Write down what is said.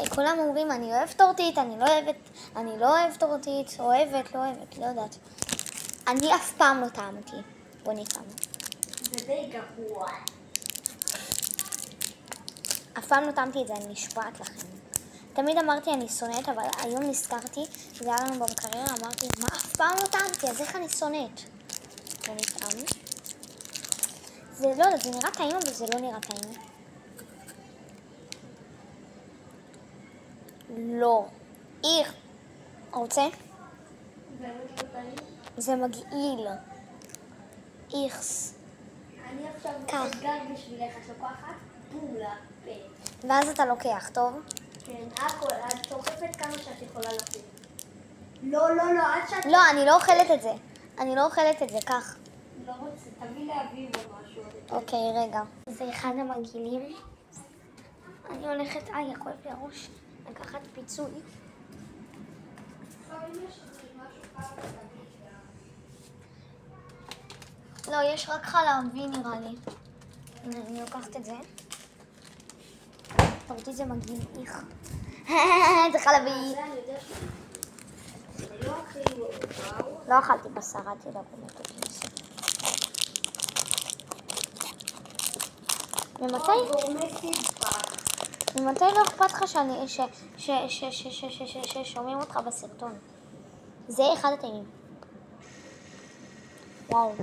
כולם אומרים, אני לא אוהב טורטית, אני לא אוהב טורטית, אוהבת, לא יודעת. אני אף פעם לא טעמתי. בוא נקרא. זה די גרוע. אף פעם לא טעמתי את זה, אני נשבעת לכם. תמיד אמרתי אני שונאת, אבל היום נזכרתי שזה היה לנו במקרר, אמרתי, מה אף פעם לא טעמתי, אז איך אני שונאת? בוא נטעם. זה לא, זה נראה טעים, אבל זה לא נראה טעים. לא. איך? רוצה? זה מגעיל. איכס. אני עכשיו אתגר בשבילך, את לוקחת בום לפה. ואז אתה לוקח, טוב? כן, הכל, את תוחפת כמה שאת יכולה לתת. לא, עד שאת... לא, אני לא אוכלת את זה. אני לא אוכלת את זה, כך. לא רוצה, תביא לאביב או משהו. אוקיי, רגע. זה אחד המגעילים. אני הולכת, כואב לי הראש. לקחת פיצוי. לא, יש רק חלבי נראה לי. הנה, אני לוקחת את זה. תראיתי זה מגעיל, איך. זה חלבי. לא אכלתי בשר, אל תדאג באמת אותי. ממתי לא אכפת לך ששומעים אותך בסרטון? זה אחד הטעמים. וואו.